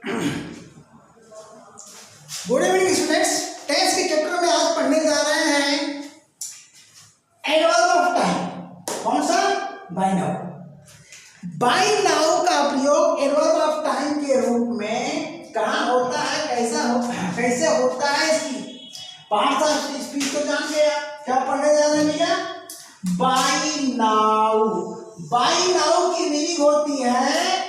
Good evening students. Tense के chapter में आज पढ़ने जा रहे हैं एडवर्ब ऑफ टाइम। कौन सा? Bye now. बाय नाउ का प्रयोग एडवर्ब ऑफ टाइम के रूप में कहाँ होता है, कैसे होता है, इसकी पार्ट्स ऑफ स्पीच को जान गया। क्या पढ़ने जा रहे हैं भैया? Bye now. बाय नाउ की मीनिंग होती है,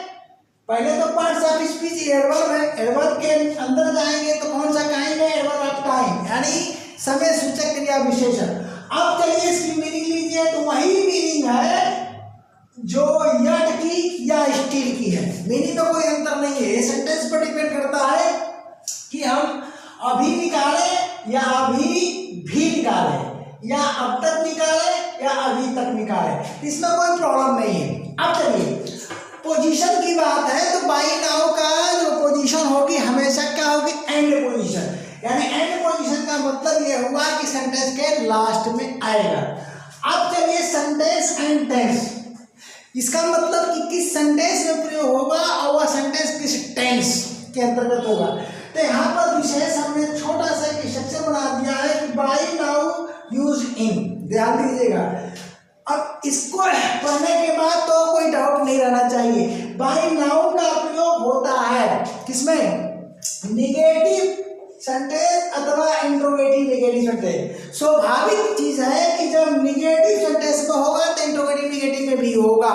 पहले तो पार्ट्स ऑफ स्पीच एडवर्ब है, एडवर्ब के अंदर जाएंगे तो कौन सा काइंड है? एडवर्ब ऑफ टाइम, यानी समय सूचक क्रिया विशेषण। अब चलिए इसकी मीनिंग लीजिए, तो वही मीनिंग है जो यट की या स्टिल की है। मीनिंग में कोई अंतर नहीं है, ये सेंटेंस पर डिपेंड करता है कि हम अभी निकालें या अभी भी निकालें, या अब तक निकालें या अभी तक निकालें, इसमें कोई प्रॉब्लम नहीं है। अब चलिए पोजीशन की बात है, तो बाय नाउ का जो पोजीशन होगी हमेशा क्या होगी? And position. यानी एंड पोजीशन का मतलब ये हुआ कि सेंटेंस के लास्ट में आएगा। अब चलिए सेंटेंस एंड टेंस, इसका मतलब कि किस सेंटेंस में प्रयोग होगा और वह सेंटेंस किस टेंस के अंतर्गत होगा। तो यहाँ पर विशेष हमने छोटा सा एक स्ट्रक्चर बना दिया है कि बाय नाउ यूज इन, ध्यान दीजिएगा। अब इसको पढ़ने के बाद तो कोई डाउट नहीं रहना चाहिए। बाय नाउ का प्रयोग होता है किसमें? निगेटिव सेंटेंस अथवा इंट्रोगेटिव निगेटिव सेंटेंस। स्वाभाविक चीज है कि जब निगेटिव सेंटेंस में होगा तो इंट्रोगेटिव निगेटिव में भी होगा,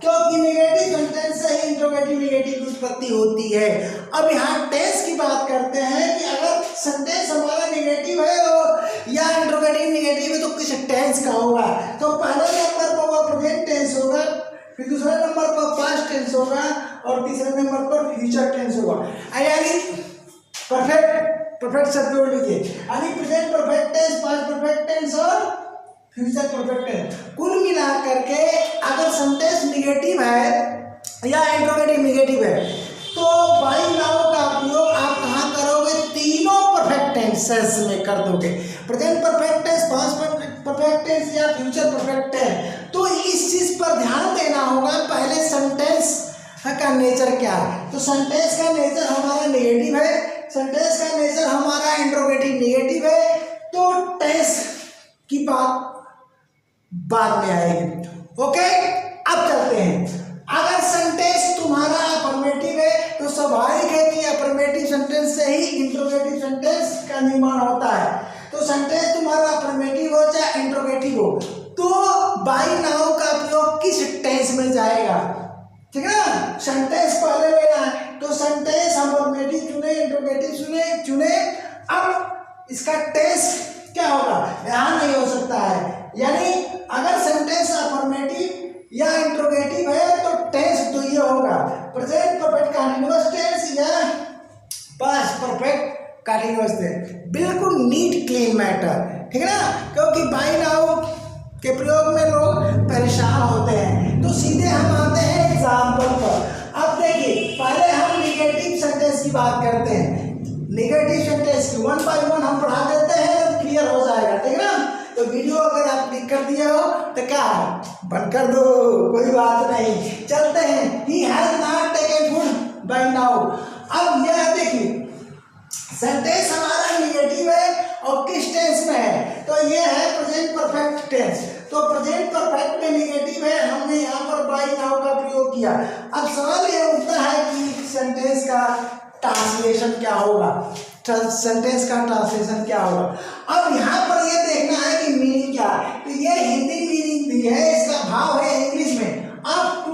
क्योंकि निगेटिव सेंटेंस से ही इंट्रोगेटिव निगेटिव की उत्पत्ति होती है। अब यहाँ टेंस की बात करते हैं कि अगर सेंटेंस हमारा निगेटिव है और या इंट्रोगेटिव निगेटिव है तो किस टेंस का होगा? तो पहले नंबर पर वह प्रेजेंट टेंस होगा, फिर दूसरे नंबर पर पास्ट टेंस होगा और तीसरे नंबर पर फ्यूचर टेंस होगा। यानी परफेक्ट शब्द जोड़ लीजिए, यानी present perfect tense, past perfect tense और फ्यूचर परफेक्ट टेंस। कुल मिला करके अगर सेंटेंस निगेटिव है या इंट्रोगेटिव निगेटिव है तो बाय नाउ का प्रयोग आप कहाँ करोगे? तीनों परफेक्ट टेंसेस में कर दोगे, present perfect tense, past perfect tense या फ्यूचर परफेक्ट टेंस। तो इस चीज पर ध्यान देना होगा, पहले सेंटेंस का नेचर क्या है। तो सेंटेंस का नेचर हमारा नेगेटिव है, सेंटेंस का नेचर हमारा इंट्रोगेटिव निगेटिव है, तो टेंस की बात बाद में आएगी। ओके, अब चलते हैं। अगर सेंटेंस तुम्हारा अफर्मेटिव है तो स्वाभाविक है कि अफर्मेटिव सेंटेंस से ही इंट्रोगेटिव सेंटेंस का निर्माण होता है। तो सेंटेंस तुम्हारा अफर्मेटिव हो चाहे इंट्रोगेटिव हो, तो बाय नाउ का प्रयोग किस टेंस में जाएगा? ठीक है ना, सेंटेंस पहले लेना है, तो सेंटेंस हम अफर्मेटिव चुने, इंट्रोगेटिव चुने। अब इसका टेंस क्या होगा? यहाँ नहीं हो सकता है, यानी अगर सेंटेंस अफर्मेटिव या इंट्रोगेटिव है तो टेंस तो ये होगा प्रेजेंट परफेक्ट कंटीन्यूअस टेंस या पास्ट परफेक्ट कंटीन्यूअस टेंस। बिल्कुल नीट क्लीन मैटर, ठीक है ना, क्योंकि बाय नाउ के प्रयोग में लोग परेशान होते हैं। तो सीधे हम आते हैं एग्जाम्पल पर। अब देखिए, पहले हम निगेटिव सेंटेंस की बात करते हैं। निगेटिव सेंटेंस की 1 by 1 हम पढ़ा देते हैं तो क्लियर हो जाएगा, ठीक है ना। तो वीडियो अगर आप क्लिक कर दिया हो तो क्या बंद कर दो, कोई बात नहीं, चलते हैं। He has not taken food by now। अब यह देखिए सेंटेंस हमारा निगेटिव है और किस टेंस में है? तो ये है प्रेजेंट परफेक्ट टेंस। तो प्रेजेंट परफेक्ट में निगेटिव है, हमने यहाँ पर बाय नाउ का प्रयोग किया। अब सवाल ये उठता है कि सेंटेंस का ट्रांसलेशन क्या होगा, सेंटेंस का ट्रांसलेशन क्या होगा। अब यहाँ पर ये देखना है कि मीनिंग क्या है। तो ये हिंदी मीनिंग दी है, इसका भाव है इंग्लिश में up to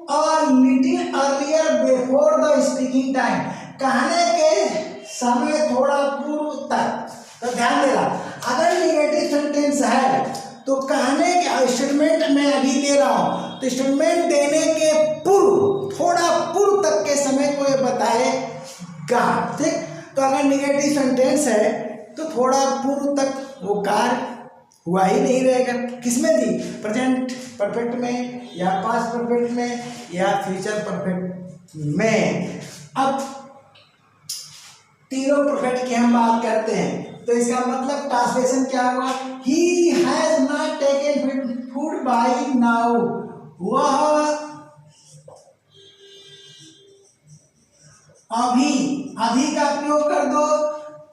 a little earlier before the speaking time, कहने के समय थोड़ा पूर्व तक। तो ध्यान देना, अगर निगेटिव सेंटेंस है तो कहने के स्टेटमेंट में अभी दे रहा हूं, तो स्टेटमेंट देने के पूर्व, थोड़ा पूर्व तक के समय को ये बताएगा, ठीक। तो अगर निगेटिव सेंटेंस है तो थोड़ा पूर्व तक वो कार्य हुआ ही नहीं रहेगा। किसमें थी? प्रेजेंट परफेक्ट में या पास्ट परफेक्ट में या फ्यूचर परफेक्ट में। अब तीनों परफेक्ट की हम बात करते हैं, तो इसका मतलब ट्रांसलेशन क्या हुआ? He has not taken food by now, वह अभी, अभी का प्रयोग कर दो,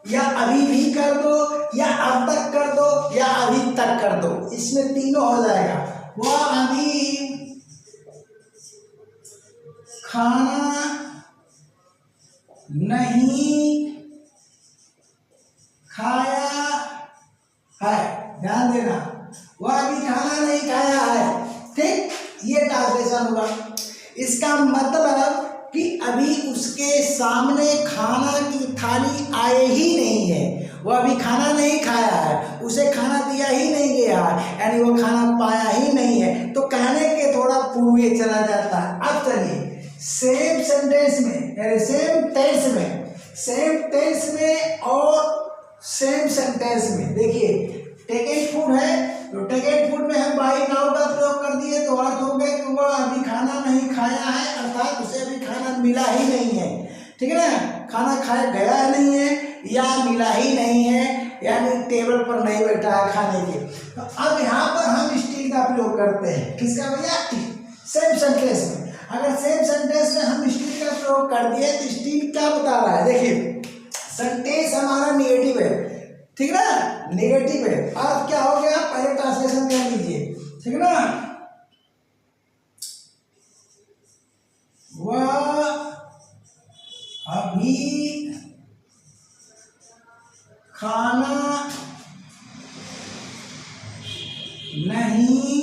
या अभी भी कर दो, या अब तक कर दो, या अभी तक कर दो, इसमें तीनों हो जाएगा। वह अभी खाना नहीं खाया है, ध्यान देना, वह अभी खाना नहीं खाया है। ठीक, ये ट्रांसलेशन होगा। इसका मतलब कि अभी उसके सामने खाना की थाली आए ही नहीं है, वो अभी खाना नहीं खाया है, उसे खाना दिया ही नहीं गया है, यानी वो खाना पाया ही नहीं है। तो कहने के थोड़ा पूर्व चला जाता है। अब चलिए सेम सेंटेंस में, यानी सेम टेंस में और सेम सेंटेंस में देखिए, टेकन फूड है तो टेकन फूड में हम बाई नाउ का प्रयोग कर दिए तो अर्थ हो गया कि वह अभी खाना नहीं खाया है, अर्थात उसे अभी खाना मिला ही नहीं है। ठीक है ना, खाना खाया गया नहीं है या मिला ही नहीं है, यानी टेबल पर नहीं बैठा है खाने के। तो अब यहाँ पर हम स्टिल का प्रयोग करते हैं, किसका भैया, सेम सेंटेंस में। अगर सेम सेंटेंस में हम स्टिल का प्रयोग कर दिए तो स्टिल क्या बता रहा है, देखिए सेंटेंस हमारा निगेटिव है, ठीक है ना, निगेटिव है। अब क्या हो गया, पहले ट्रांसलेशन कर लीजिए, ठीक है ना। वह अभी खाना नहीं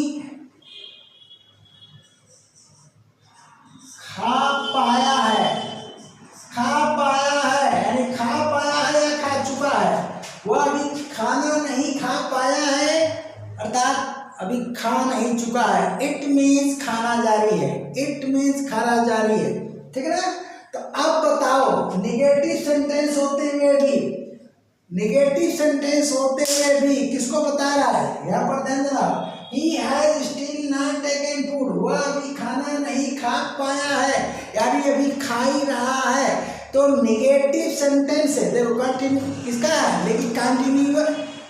खा पाया है, यानी खा पाया है या खा चुका है। वह अभी खाना नहीं खा पाया है, अर्थात अभी खा नहीं चुका है। इट मीन्स खाना जारी है, इट मीन्स खाना जारी है, ठीक है ना। तो अब बताओ, निगेटिव सेंटेंस होते हुए भी किसको बता रहा है, यहाँ पर ध्यान देना, he has still not taken food, वह अभी खाना नहीं खा पाया है, यानी अभी खा ही रहा है। तो निगेटिव सेंटेंस है, देखो कंटिन्यू किसका है, लेकिन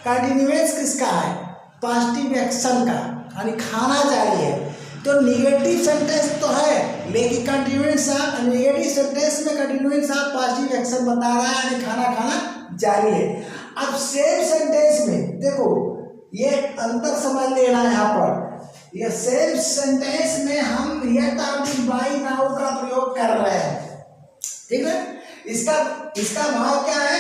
कंटिन्यूएंस किसका है, पॉजिटिव एक्शन का, यानी खाना जारी है। तो निगेटिव सेंटेंस तो है, लेकिन कंटिन्यूएंस निगेटिव सेंटेंस में कंटिन्यूएंस पॉजिटिव एक्शन बता रहा है, यानी खाना जारी है। अब सेम सेंटेंस में देखो, ये अंतर समझ लेना है यहाँ पर। ये सेम सेंटेंस में हम रियल टाइम बाई नाउ का प्रयोग कर रहे हैं, ठीक है। इसका भाव क्या है,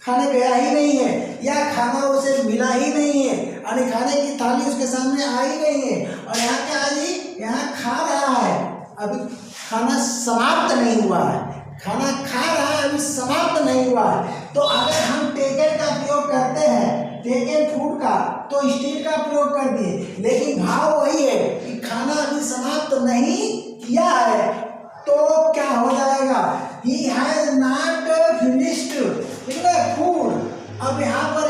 खाने गया ही नहीं है, या खाना उसे मिला ही नहीं है, यानी खाने की थाली उसके सामने आई नहीं है। और यहाँ क्या है जी, यहाँ खा रहा है, अभी खाना समाप्त नहीं हुआ है, खाना खा रहा है, अभी समाप्त नहीं हुआ है। तो अगर हम टेकन का प्रयोग करते हैं, टेकन फूड का, तो स्टिल का प्रयोग कर दिए, लेकिन भाव वही है कि खाना अभी समाप्त नहीं किया है। तो क्या हो जाएगा, he has not finished food. अब यहाँ पर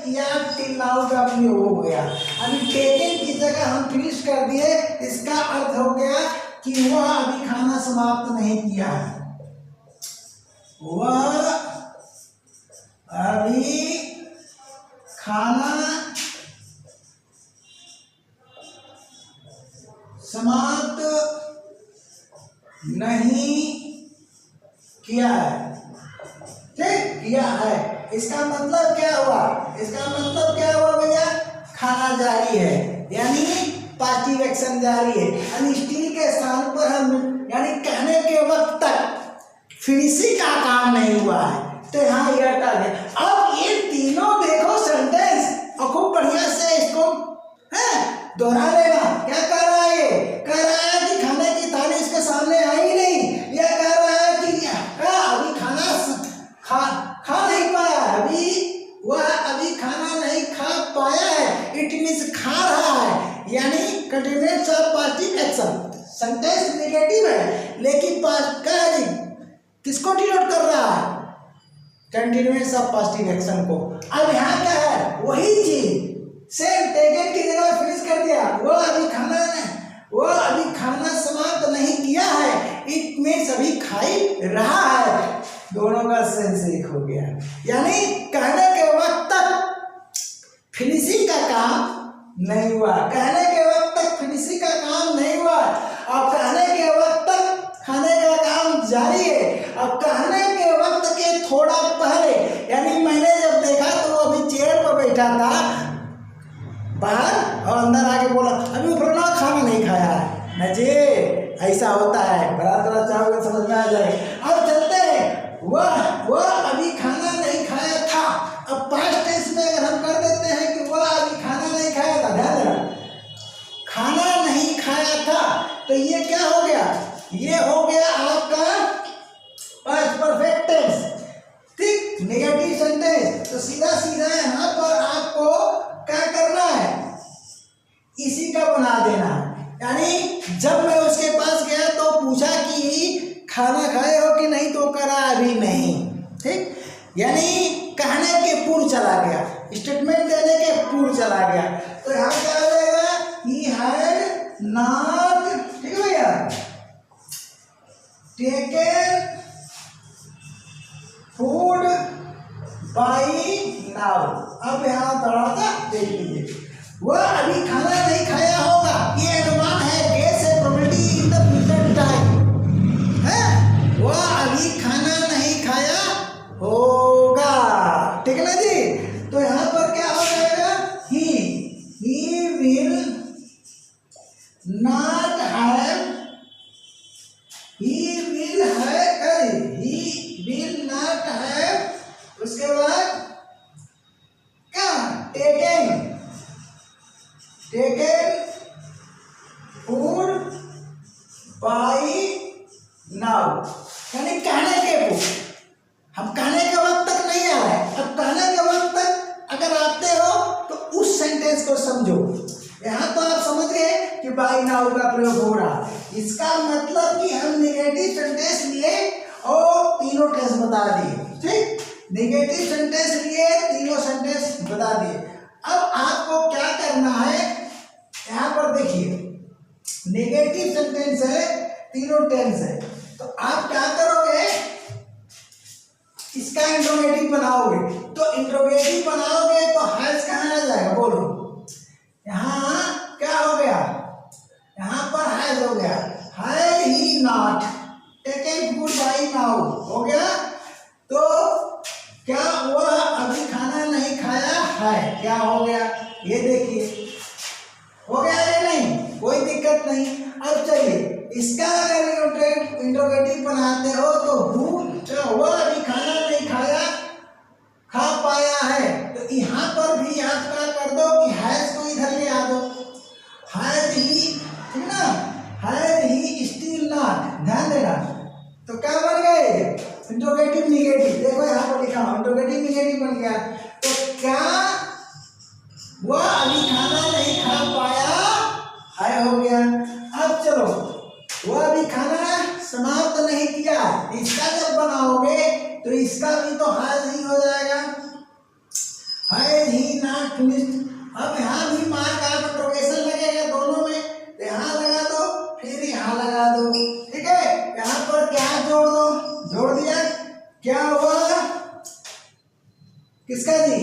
या टिल नाउ का प्रयोग हो गया, अभी टेकन की जगह हम फिनिश कर दिए, इसका अर्थ हो गया कि वह अभी खाना समाप्त नहीं किया है, वह अभी खाना समाप्त नहीं किया है, ठीक, किया है। इसका मतलब क्या हुआ, भैया, खाना जारी है, यानी पॉजिटिव एक्शन जारी है, यानी स्टिल के स्थान पर हम, यानी कहने के वक्त तक फिनिशिंग का काम नहीं हुआ है, तो यहाँ ये हटा गया। अब ये तीनों देखो सेंटेंस, और खूब बढ़िया से इसको दोहरा लेना। क्या कह रहा है, कह रहा है कि खाने की थाली इसके सामने आई नहीं, या कह रहा है कि अभी खाना खा नहीं पाया, अभी खाना नहीं खा पाया है, इट मीन्स खा रहा है, यानी continuance of positive action. Sentence negative है, लेकिन किसको डिनोट कर रहा है, कंटिन्यूएंस ऑफ पॉजिटिव एक्शन को। अब यहाँ क्या है, वही चीज सेम टेकन की जगह फिनिश कर दिया, वो अभी खाना समाप्त नहीं किया है, इट मीन्स अभी खाई रहा है, दोनों का सेंस एक हो गया। यानी कहने के वक्त तक फिनिशिंग का काम नहीं हुआ, कहने के वक्त तक फिनिशिंग का काम नहीं हुआ, और कहने के वक्त तक खाने का काम जारी अभी वो फलाना खाना नहीं खाया है ना जी, ऐसा होता है। बड़ा थोड़ा चाहोगे समझ में आ जाए। अब चलते हैं, वह अभी खाना नहीं खाया था। अब पास्ट टेंस में अगर हम कर देते हैं कि वह अभी खाना नहीं खाया था, ध्यान देना, खाना नहीं खाया था, तो ये क्या हो गया, ये हो गया आपका पास्ट परफेक्ट टेंस, ठीक, नेगेटिव सेंटेंस। तो सीधा सीधा यहाँ पर आपको क्या करना है, इसी का बना देना है। यानी जब मैं उसके पास गया तो पूछा कि खाना खाए हो कि नहीं, तो करा अभी नहीं, ठीक, यानी कहने के पूर्व चला गया, स्टेटमेंट देने के पूर्व चला गया। तो यहाँ क्या हो जाएगा, he had not, ठीक है भैया, taken फूड बाई नाउ। अब यहाँ थोड़ा सा देख लीजिए, वह अभी खाना नहीं खाया होगा, ये अनुमान है, गेस है, probability in the future time है, वह अभी खाना नहीं खाया होगा, ठीक है ना जी। तो यहाँ पर क्या हो जाएगा, he will not have, he will not have, उसके बाद क्या, taken food by now, यानी कहने के पूर्व, हम कहने के वक्त तक नहीं आ रहे, अब कहने के वक्त तक अगर आते हो तो उस सेंटेंस को समझो। यहाँ तो आप समझ गए कि बाई नाउ का प्रयोग हो रहा, इसका मतलब कि हम नेगेटिव सेंटेंस लिए और तीनों टेंस बता दिए, ठीक, नेगेटिव सेंटेंस लिए, तीनों सेंटेंस बता दिए। अब आपको क्या करना है, यहाँ पर देखिए नेगेटिव सेंटेंस है, तीनों टेंस है, तो आप क्या करोगे, इसका इंट्रोगेटिव बनाओगे। तो इंट्रोगेटिव बनाओगे तो हैज कहाँ आ जाएगा, बोलो, यहाँ क्या हो गया, यहाँ पर हैज हो गया, had he not taken food by now हो गया। तो क्या वह अभी खाना नहीं खाया है, क्या हो गया, ये देखिए हो गया या नहीं, कोई दिक्कत नहीं। अब चलिए इसका अगर इंट्रोगेटिव बनाते हो तो वह अभी खाना नहीं खाया, खा पाया है, तो यहाँ पर भी आप क्या कर दो कि हैज को इधर ले आ दो, हैज ही, ठीक ना, हैज ही स्टिल नॉट, ध्यान देना। तो क्या बन गए, इंट्रोगेटिव निगेटिव, देखो यहाँ पर लिखा हूँ इंट्रोगेटिव निगेटिव बन गया। तो क्या वह अभी खाना नहीं खा पाया है, हो गया। अब चलो, वह अभी खाना समाप्त नहीं किया, इसका जब बनाओगे तो इसका भी तो हैज ही हो जाएगा, हैज ही नॉट फिनिश्ड। अब यहाँ भी मार्क आप इंट्रोगेशन लगेगा दोनों में, तो यहाँ लगा दो, फिर यहाँ लगा दो, ठीक है। यहाँ पर क्या जोड़ दो, जोड़ दिया, क्या हुआ, किसका जी,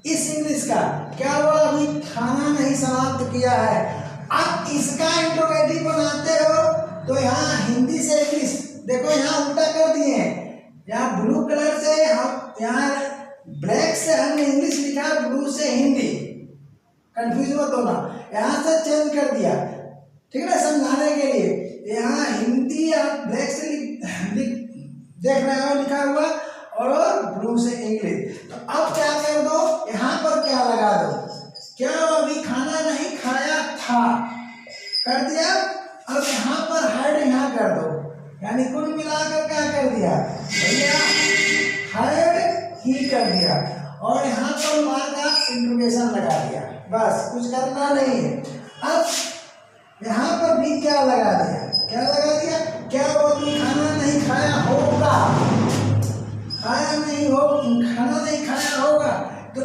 इस इंग्लिश का क्या हुआ, अभी खाना नहीं समाप्त किया है। अब इसका इंट्रोगेटिव बनाते हो तो यहाँ हिंदी से इंग्लिश, देखो यहाँ उल्टा कर दिए हैं, यहाँ ब्लू कलर से हम, यहाँ ब्लैक से हमने इंग्लिश लिखा, ब्लू से हिंदी, कंफ्यूज मत होना, यहाँ से चेंज कर दिया, ठीक है ना, समझाने के लिए। यहाँ हिंदी आप ब्लैक से देख रहे हो लिखा हुआ, और ब्लू से इंग्लिश। तो अब क्या कर दो, यहाँ पर क्या लगा दो, क्या अभी खाना नहीं खाया था, कर दिया। अब यहाँ पर हैड यहाँ कर दो, यानी कुल मिलाकर क्या कर दिया भैया, हैड ही कर दिया, और यहाँ पर मार्क का इंट्रोगेशन लगा दिया, बस कुछ करना नहीं है। अब यहाँ पर भी क्या लगा दिया, क्या लगा दिया, क्या वो अभी खाना नहीं खाया होगा, खाया नहीं हो, खाना नहीं खाया होगा, तो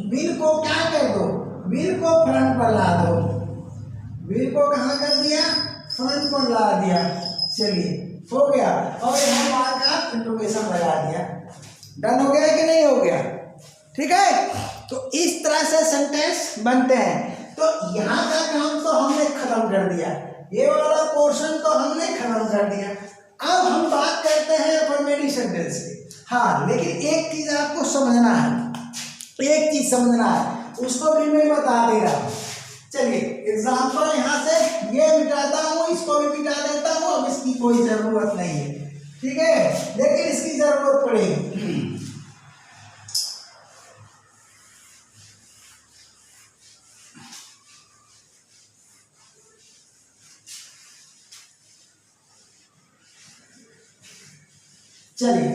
विल को क्या कर दो, विल को फ्रंट पर ला दो, विल को कहाँ कर दिया, फ्रंट पर ला दिया, चलिए हो गया। और यहाँ मार्क का इंट्रोगेशन लगा दिया, डन हो गया कि नहीं हो गया, ठीक है। तो इस तरह से सेंटेंस बनते हैं। तो यहाँ का काम तो हमने खत्म कर दिया, ये वाला पोर्शन तो हमने खत्म कर दिया। अब हम बात करते हैं अफर्मेटिव सेंटेंस की। हाँ, लेकिन एक चीज आपको समझना है, एक चीज समझना है, उसको भी मैं बता दे रहा हूँ। एग्जाम्पल यहाँ से ये मिटाता हूँ, इसको भी मिटा देता हूँ, अब इसकी कोई जरूरत नहीं है, ठीक है, लेकिन इसकी जरूरत पड़ेगी। चलिए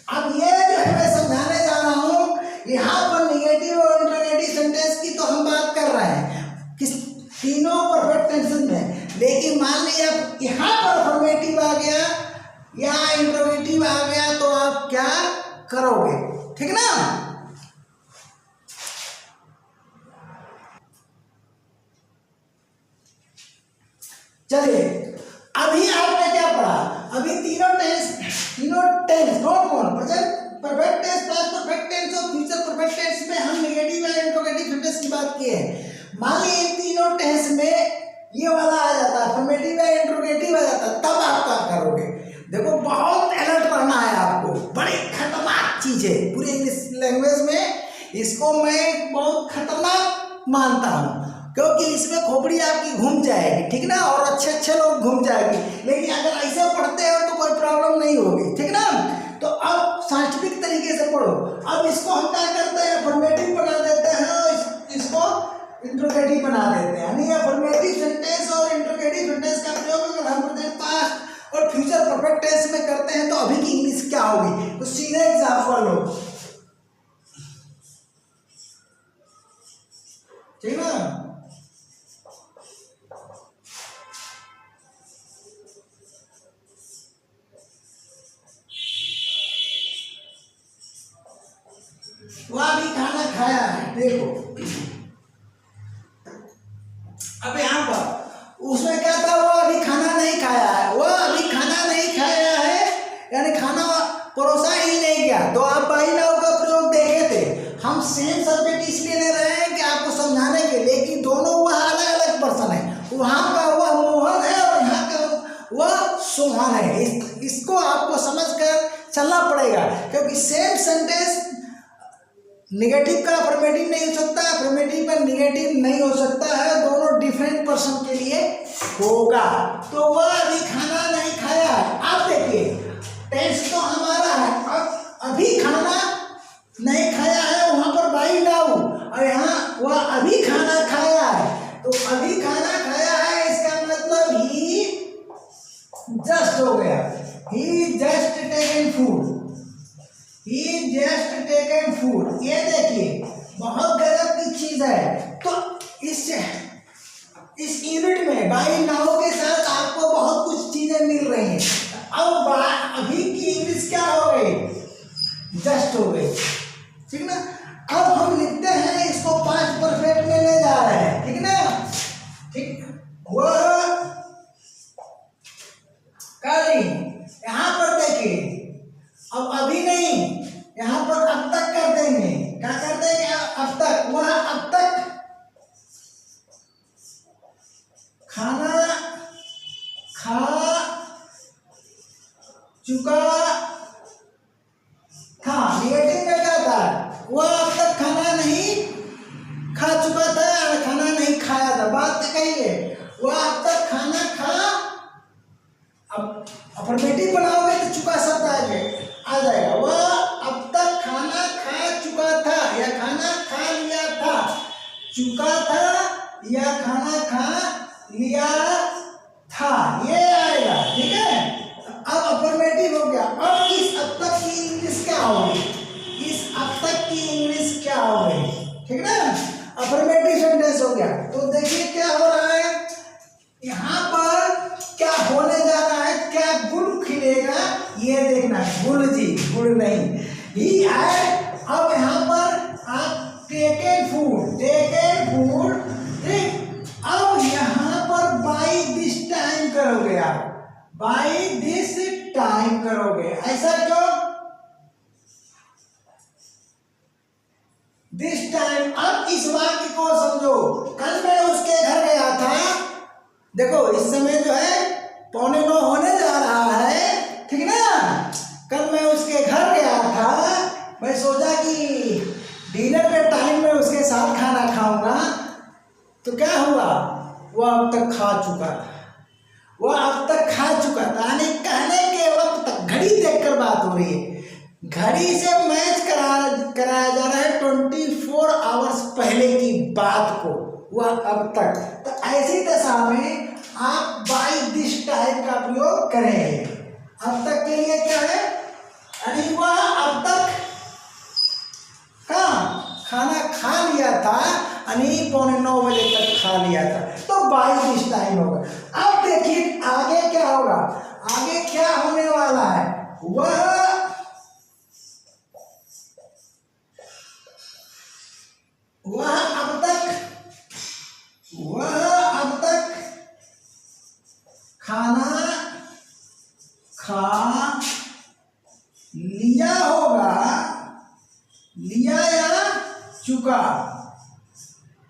अब ये जो है मैं समझाने जा रहा हूँ, यहाँ पर निगेटिव और इंट्रोगेटिव सेंटेंस की तो हम बात कर रहे हैं किस तीनों परफेक्ट टेंसेस में, लेकिन मान लीजिए अब यहाँ पर अफर्मेटिव आ गया या इंट्रोगेटिव आ गया तो आप क्या करोगे, ठीक ना। चलिए अभी आपने क्या पढ़ा, अभी तीनों टेंस कौन कौन, present perfect tense, past perfect tense और फ्यूचर परफेक्ट टेंस में हम नेगेटिव या इंट्रोगेटिव सेंटेंस की बात किए हैं। मान लीजिए इन तीनों टेंस में ये वाला आ जाता, अफर्मेटिव या इंट्रोगेटिव आ जाता, तब आप क्या करोगे। देखो बहुत अलर्ट रहना है आपको, बड़ी खतरनाक चीज है पूरी इंग्लिश लैंग्वेज में, इसको मैं बहुत खतरनाक मानता हूँ क्योंकि इसमें खोपड़ी आपकी घूम जाएगी, ठीक ना, और अच्छे अच्छे लोग घूम जाएंगे, लेकिन अगर ऐसे पढ़ते हो तो कोई प्रॉब्लम नहीं होगी, ठीक ना। तो अब साइंटिफिक तरीके से पढ़ो। अब इसको हम क्या करते हैं, अफर्मेटिव बना देते हैं और इसको इंट्रोगेटिव बना देते हैं, यानी अफर्मेटिव सेंटेंस और इंट्रोगेटिव सेंटेंस का प्रयोग अगर हम प्रेजेंट पास्ट और फ्यूचर परफेक्ट टेंस में करते हैं तो अभी की इंग्लिश क्या होगी। तो सीधे एग्जाम्पल लो, ठीक ना। वह अभी खाना खाया है, देखो अब यहाँ पर उसमें क्या था, वो अभी खाना नहीं खाया है, वह अभी खाना नहीं खाया है यानी खाना परोसा ही नहीं गया। तो आप बाई नाउ का प्रयोग देखे थे, हम सेम सब्जेक्ट इसलिए ले रहे हैं कि आपको समझाने के, लेकिन दोनों वह अलग अलग पर्सन है, वहाँ का वह मोहन है और यहाँ का वह सोहन है। इसको आपको समझकर चलना पड़ेगा क्योंकि सेम सेंटेंस निगेटिव का अफर्मेटिव नहीं हो सकता, अफर्मेटिव का निगेटिव नहीं हो सकता है, दोनों डिफरेंट पर्सन के लिए होगा। तो वह अभी खाना नहीं खाया है, आप देखिए टेंस तो हमारा है, अब अभी खाना नहीं खाया है वहां पर बाई नाउ, और यहाँ वह अभी खाना खाया है, तो अभी खाना खाया है इसका मतलब ही जस्ट हो गया, ही जस्ट टेकन फूड, ही जस्ट टेकन फूड। ये देखिए बहुत गजब की चीज है। तो इस यूनिट में बाई नाउ के साथ आपको बहुत कुछ चीजें मिल रही हैं। अब अभी की इंग्लिश क्या हो गई, जस्ट हो गई, ठीक ना। अब हम लिखते हैं इसको पास्ट परफेक्ट में ले जा रहे हैं, ठीक ना, ठीक। वह कल यहाँ पर देखिए, अब अभी नहीं, यहाँ पर अब तक कर देंगे, क्या कर देंगे, अब तक, वह अब तक खाना खा चुका था। निगेटिव में क्या था, वह अब तक खाना नहीं खा चुका था, खाना नहीं खाया था, बात कही है, वह अब तक खाना खा, अब अफर्मेटिव बनाओगे तो चुका शब्द आ जाएगा, वह अब तक खाना खा चुका था या खाना खा लिया था, चुका था या खाना खा लिया था, ये आएगा, ठीक है। अब अफर्मेटिव हो गया। अब इस अब तक की इंग्लिश क्या होगी, इस अब तक की इंग्लिश क्या होगी, ठीक ना, अफर्मेटिव सेंटेंस हो गया। तो देखिए क्या हो रहा है, यहाँ पर क्या होने जा रहा है, क्या गुड़ खिलेगा, ये देखना है, गुड़ जी, गुड़ नहीं, ही है। अब यहाँ पर आप टेकन फूड, ठीक। अब यहाँ पर बाई दिस टाइम करोगे, आप बाई दिस टाइम करोगे, ऐसा क्यों, दिस टाइम। अब इस वाक्य को समझो, कल मैं उसके घर गया था, देखो इस समय जो है 8:45 होने जा रहा है, ठीक ना। कल मैं उसके घर गया था, मैं सोचा कि डिनर के टाइम में उसके साथ खाना खाऊंगा, तो क्या हुआ, वह अब तक खा चुका था, वह अब तक खा चुका था। यानी कहने के वक्त तक, घड़ी देखकर बात हो रही है, घड़ी से मैच कराया जा रहा है 24 आवर्स पहले की बात को, वह अब तक। तो ऐसी दशा में आप बाय दिस टाइम का प्रयोग करें। अब तक के लिए क्या है, यानी वह अब तक खाना खा लिया था, यानी 8:45 तक खा लिया था, तो बाय दिस टाइम होगा। अब देखिए आगे क्या होगा, आगे क्या होने वाला है, वह अब तक खाना खा लिया होगा, लिया या चुका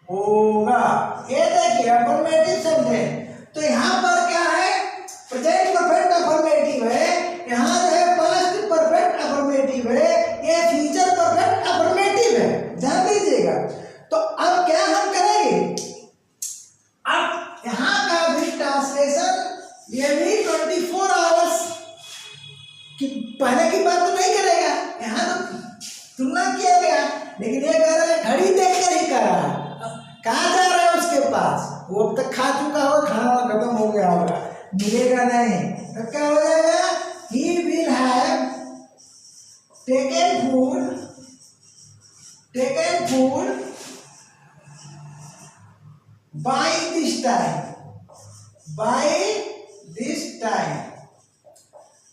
होगा। ये देखिए अफर्मेटिव शब्द है, तो यहाँ पर क्या है, प्रेजेंट परफेक्ट अफर्मेटिव है, यहाँ जो है पास्ट परफेक्ट अफर्मेटिव है, ये फ्यूचर परफेक्ट अफर्मेटिव है, ध्यान दीजिएगा। तो अब क्या हम करेंगे, अब यहाँ का भी ट्रांसलेशन, ये भी 24 आवर्स की पहले की बात तो नहीं करेगा, यहाँ तो तुलना किया गया, लेकिन ये कह रहा है घड़ी देखकर ही कर रहा है। कहाँ जा रहा है उसके पास, वो अब तक खा चुका होगा, खाना खत्म हो गया होगा, मिलेगा नहीं, तो क्या हो जाएगा, he will have taken food by this time,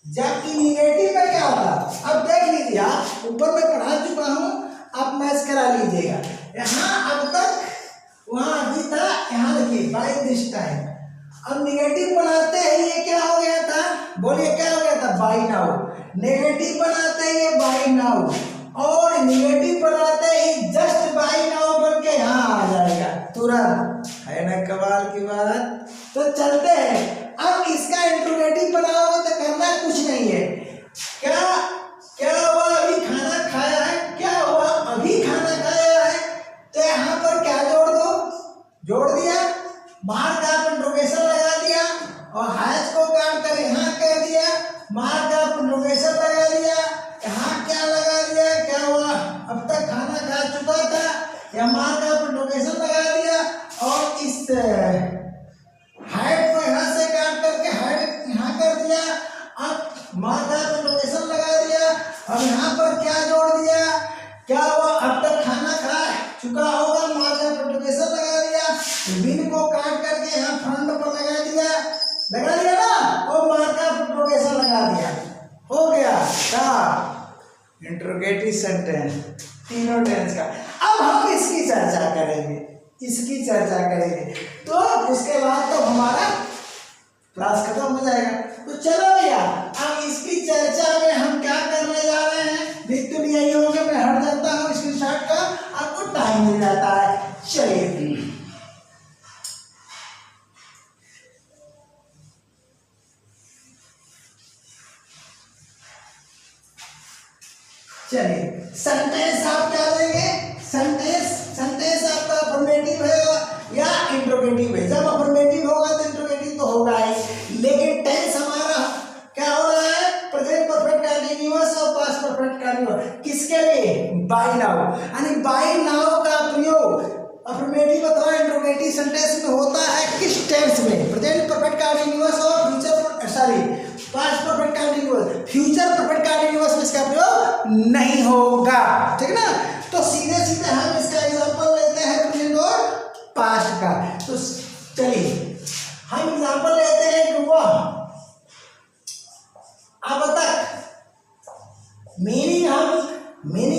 जबकि निगेटिव में क्या होता, अब देख लीजिए, आप ऊपर में पढ़ा चुका हूं, आप मैच करा लीजिएगा। यहाँ अब तक, वहां अभी था, यहाँ देखिए बाय दिस टाइम। अब निगेटिव बनाते हैं, ये क्या हो गया था, बोलिए क्या हो गया था, बाय नाउ। नेगेटिव बनाते हैं ये बाय नाउ, और निगेटिव बनाते ही जस्ट बाय नाउ बन के यहाँ आ जाएगा तुरंत, है ना कमाल की बात। तो चलते हैं, अब इसका इंट्रोगेटिव बनाओगे तो करना कुछ नहीं है, क्या हुआ अभी खाना खाया है, क्या हुआ अभी खाना खाया है, तो यहाँ पर क्या जोड़ दिया, मार्क ऑफ इंट्रोगेशन लगा दिया, और हैश को काट कर यहाँ कर दिया, मार्क ऑफ इंट्रोगेशन लगा दिया, यहाँ क्या लगा दिया, क्या हुआ अब तक खाना खा चुका था, या मार्क ऑफ इंट्रोगेशन लगा दिया, और इस हाइट को यहाँ से काट करके हाइट यहाँ कर दिया, अब मार्क ऑफ इंट्रोगेशन लगा दिया, और यहाँ पर क्या जोड़ दिया, क्या हुआ अब तक खाना खा चुका होगा, मार्क ऑफ इंट्रोगेशन लगा दिया, विन को काट करके यहाँ फ्रंट पर लगा दिया ना, और मार्क ऑफ इंट्रोगेशन लगा दिया, हो गया क्या इंट्रोगेटिव सेंटेंस, तीनों टेंस का। अब हम इसकी चर्चा करेंगे, तो उसके बाद तो हमारा क्लास खत्म हो जाएगा। तो चलो भैया, अब इसकी चर्चा में हम क्या करने जा रहे हैं, देख तो यही होगा, मैं हट जाता हूँ स्क्रीनशॉट का, आपको टाइम मिल जाता है। चलिए सेंटेंस आप क्या देंगे, सेंटेंस आपका अफर्मेटिव है या इंट्रोगेटिव है। जब अफर्मेटिव होगा तो इंट्रोगेटिव तो होगा ही, लेकिन टेंस हमारा क्या हो रहा है, प्रेजेंट परफेक्ट कंटीन्यूअस और पास्ट परफेक्ट कंटीन्यूअस, किसके लिए, बाय नाउ। यानी बाय नाउ का प्रयोग अफर्मेटिव अथवा इंट्रोगेटिव सेंटेंस में होता है किस टेंस में, प्रेजेंट परफेक्ट कंटीन्यूअस और past perfect continuous. Future perfect continuous में इसका प्रयोग नहीं होगा, ठीक ना। तो सीधे हम इसका एग्जांपल लेते हैं प्रेजेंट और पास्ट का। तो चलिए हम एग्जांपल लेते हैं कि वह अब तक, मीनिंग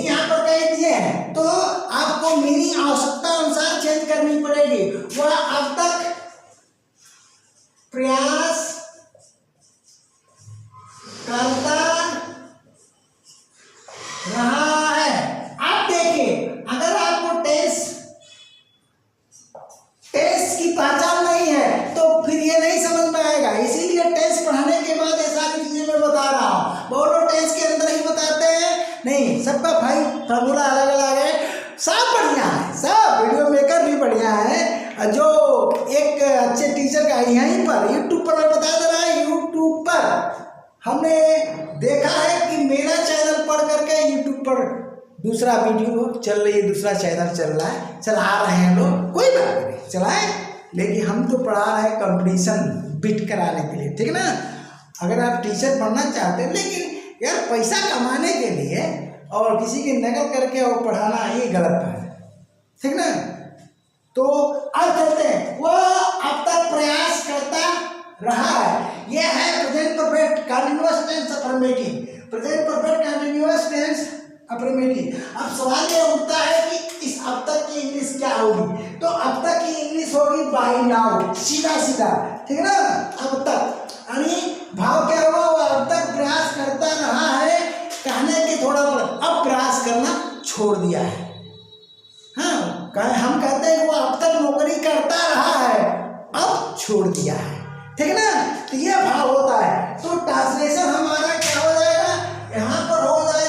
यहाँ पर कह दिए हैं, तो आपको मीनिंग आवश्यकता अनुसार चेंज करनी पड़ेगी। वह अब तक प्रयास करता रहा है। आप देखिए, अगर आपको टेंस की पहचान नहीं है तो फिर ये नहीं समझ में आएगा। इसीलिए टेंस पढ़ाने के बाद ये सारी चीजें मैं बता रहा हूँ। बहुत लोग टेंस के अंदर ही बताते हैं, नहीं, सबका भाई फॉर्मूला अलग अलग है। सब बढ़िया है, सब वीडियो मेकर भी बढ़िया है, जो एक अच्छे टीचर का यहीं पर यूट्यूब पर मैं बता दे रहा है, यूट्यूब पर हमने देखा है कि मेरा चैनल पढ़ करके यूट्यूब पर दूसरा वीडियो चल रही है, दूसरा चैनल चल रहा है, चला रहे हैं लोग, कोई बात नहीं चलाए, लेकिन हम तो पढ़ा रहे हैं कंपटीशन बीट कराने के लिए, ठीक ना। अगर आप टीचर बनना चाहते हैं, लेकिन यार पैसा कमाने के लिए और किसी की नकल करके और पढ़ाना ये गलत है, ठीक ना। तो अब चलते हैं, वो अब तक प्रयास करता रहा है, यह है present perfect continuous tense affirmative, present perfect continuous tense affirmative. अब सवाल ये उठता है कि इस अब तक की इंग्लिश क्या होगी, तो अब तक की इंग्लिश होगी बाय नाउ, सीधा सीधा, ठीक है ना। अब तक यानी भाव क्या हुआ, वो अब तक प्रयास करता रहा है, कहने की थोड़ा अब प्रयास करना छोड़ दिया है। हाँ, हम कहते हैं कि वो अब तक नौकरी करता रहा है, अब छोड़ दिया है, ठीक है ना। तो ये भाव होता है। तो ट्रांसलेशन हमारा क्या हो जाएगा, यहाँ पर हो जाएगा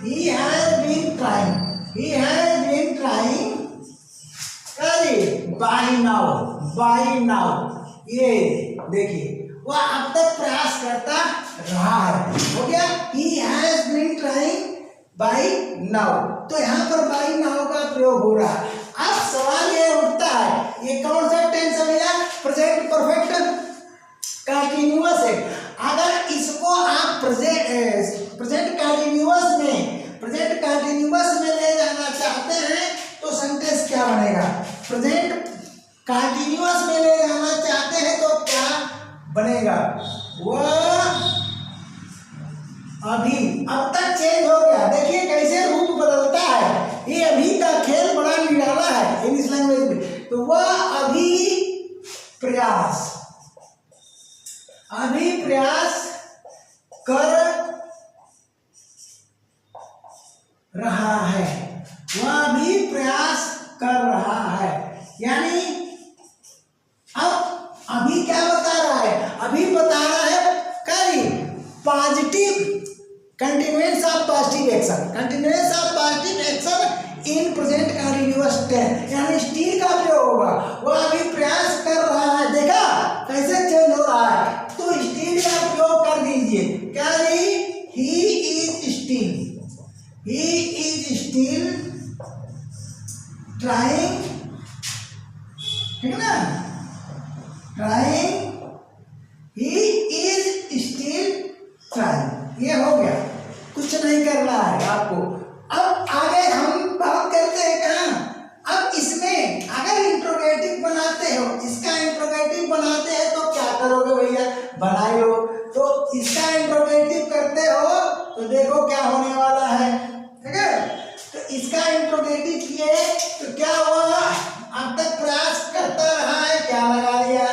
he has been trying by now, ये देखिए वह अब तक प्रयास करता रहा है, हो गया he has been trying by now। तो यहाँ पर by now का प्रयोग हो रहा है। अब सवाल ये उठता है, ये कौन सा टेंस है भैया, प्रेजेंट परफेक्ट कंटीन्यूअस है। अगर इसको आप प्रेजेंट कंटीन्यूअस में ले जाना चाहते हैं तो सेंटेंस क्या बनेगा, प्रेजेंट कंटीन्यूअस में ले जाना चाहते हैं तो क्या बनेगा, वह अभी, अब तक चेंज हो गया, देखिए कैसे रूप बदलता है, ये अभी का खेल बड़ा निराला है इंग्लिश लैंग्वेज में। तो वह अभी प्रयास कर रहा है, वह अभी प्रयास कर रहा है, यानी अब अभी क्या बता रहा है, अभी बता रहा है करी positive continuance of positive action in present continuous tense, यानी स्टिल का प्रयोग होगा, वह अभी प्रयास कर रहा है, देखा कैसे चेंज हो रहा है। तो स्टिल का प्रयोग कर दीजिए, क्या नहीं, ही इज स्टिल ट्राइंग, ठीक है ना, trying, he is still trying, ये हो गया, कुछ नहीं करना है आपको। अब आगे हम बात करते हैं कहाँ, अब इसमें अगर इंट्रोगेटिव बनाते हो, इसका इंट्रोगेटिव बनाते हैं तो क्या करोगे भैया, बनाइयो, तो इसका इंट्रोगेटिव करते हो तो देखो क्या होने वाला है, ठीक है। तो इसका इंट्रोगेटिव किए तो क्या हुआ, अब तक प्रयास करता रहा है, क्या लगा दिया,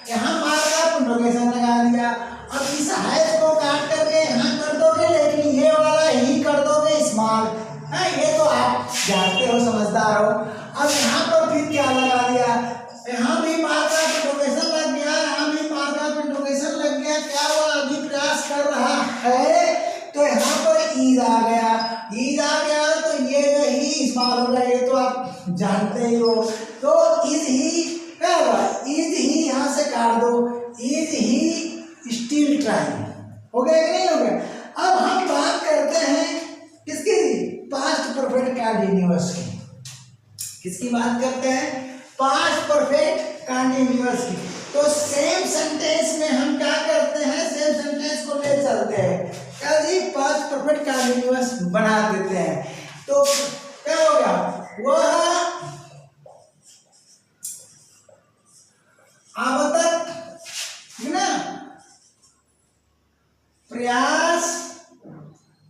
यहाँ मार्क इंट्रोगेशन लगा दिया। अब इस हैश को काट करके यहाँ कर दोगे, लेकिन ये वाला ही कर दोगे स्मॉल, ये तो आप जानते हो, समझदार हो। अब यहाँ पर फिर क्या लगा दिया, यहाँ भी मार्क इंट्रोगेशन लग गया, यहाँ भी मार्क इंट्रोगेशन लग गया, क्या हुआ, अभी प्रयास कर रहा है, तो यहाँ पर ईज आ गया, तो ये जो ही स्मॉल होगा, ये तो आप जानते ही हो। तो इज ही क्या होगा, इज ही यहाँ से काट दो, इज ही स्टिल ट्राइंग, हो गया कि नहीं हो गया। अब हम बात करते हैं किसकी, पास्ट परफेक्ट कंटीन्यूअस की, किसकी बात करते हैं, पास्ट परफेक्ट कंटीन्यूअस की। तो सेम सेंटेंस में हम क्या करते हैं, सेम सेंटेंस को ले चलते हैं, क्या जी, पास्ट परफेक्ट कंटीन्यूअस बना देते हैं। तो क्या हो गया, वह अब तक, ठीक ना, प्रयास,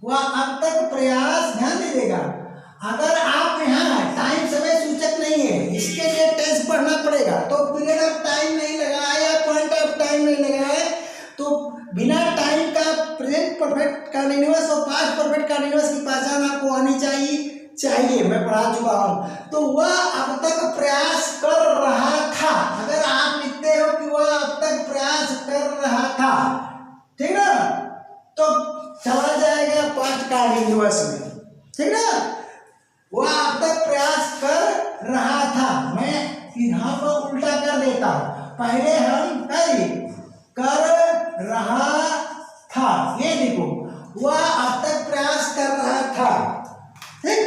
वह अब तक प्रयास, ध्यान दीजिएगा, अगर आप यहाँ टाइम समय सूचक नहीं है, इसके लिए टेंस पढ़ना पड़ेगा, तो पीरियड ऑफ टाइम नहीं लगाया, पॉइंट ऑफ टाइम नहीं लगाया, तो बिना टाइम का प्रेजेंट परफेक्ट कंटीन्यूअस और पास्ट परफेक्ट कंटीन्यूअस की पहचान आपको आनी चाहिए, मैं पढ़ा चुका हूँ। तो मैं यहाँ पर उल्टा कर देता हूँ। पहले हम कर रहा था, ये देखो वह अब तक प्रयास कर रहा था, ठीक।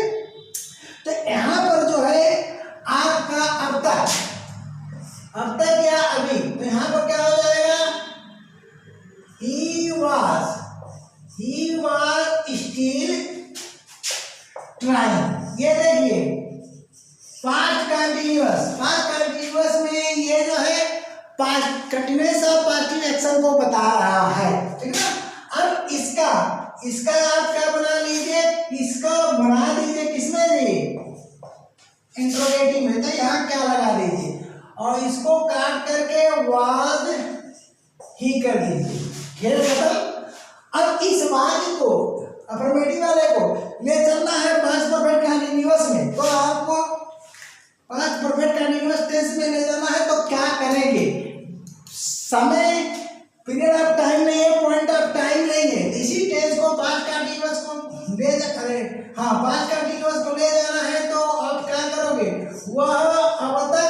तो यहाँ पर जो है आपका अब तक या अभी, तो यहाँ पर क्या हो जाएगा, he was still trying। ये देखिए पास्ट कंटिन्यूअस में ये जो है पास्ट कंटिन्यूअस और पास्टिव एक्शन को बता रहा है, ठीक है। अब इसका आप क्या बना लीजिए, इसको बना दीजिए किसमें जी, इंट्रोगेटिव में। तो यहाँ क्या लगा दीजिए और इसको काट करके वाज ही कर दीजिए, खेल खत्म। अब इस वाज को अफर्मेटिव वाले को ले चलना है पास्ट परफेक्ट कंटीन्यूअस में, तो आपको पास्ट परफेक्ट कंटीन्यूअस टेंस में ले जाना है। तो क्या करेंगे, समय पीरियड ऑफ टाइम नहीं है, पॉइंट ऑफ टाइम नहीं है, इसी टेंस को पास्ट कंटीन्यूअस को पास्ट कंटीन्यूअस को ले जाना है। तो आप क्या करोगे, वह अब तक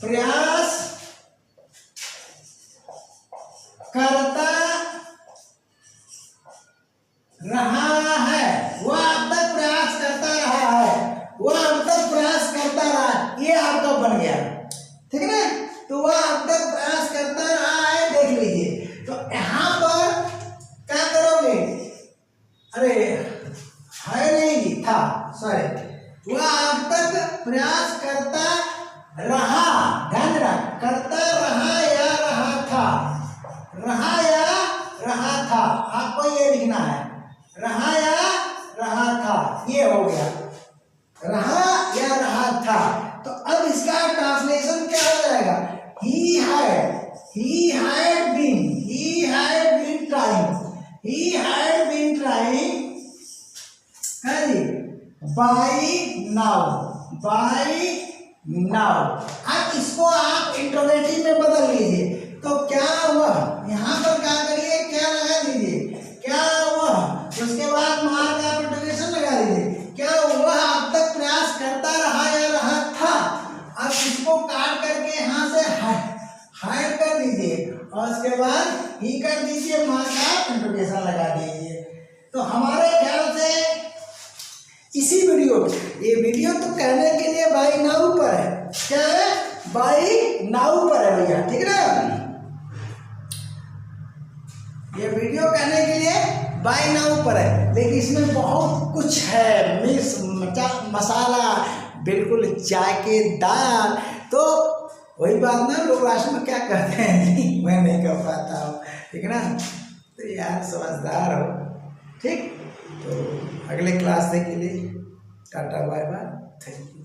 प्रयास करता रहा है, वह अब तक प्रयास करता रहा है, वह अब तक प्रयास करता रहा, ये आपका बन गया, ठीक है ना। तो वह अब तक प्रयास करता रहा है, देख लीजिए। तो यहाँ पर क्या करोगे, अरे है नहीं था, सॉरी, वह अब तक प्रयास करता रहा, ध्यान रख, करता रहा या रहा था, रहा या रहा था, आपको ये लिखना है, रहा या रहा था, ये हो गया, रहा या रहा था। तो अब इसका ट्रांसलेशन क्या हो जाएगा, he had been trying by now। अब इसको आप इंट्रोगेटिव में बदल लीजिए। तो क्या हुआ, यहाँ पर क्या करिए, क्या लगा दीजिए, क्या हुआ, उसके बाद मार्क आप इंट्रोगेशन लगा दीजिए, क्या हुआ अब तक प्रयास करता रहा या रहा था। अब इसको काट करके यहाँ से हायर कर दीजिए और उसके बाद ही कर दीजिए, मार्क आप इंट्रोगेशन लगा दीजिए। तो हमारे ख्याल से इसी ये वीडियो तो कहने के लिए बाय नाउ पर है, क्या है, बाय नाउ पर है भैया, ठीक है ना। ये वीडियो कहने के लिए बाय नाउ पर है, लेकिन इसमें बहुत कुछ है, मिर्च मसाला बिल्कुल जायकेदार। तो वही बात ना, लोग लास्ट में क्या कहते हैं मैं नहीं कर पाता हूँ, ठीक है ना। तो यार समझदार हो, ठीक। तो अगले क्लास के लिए tata bye bye, thank you.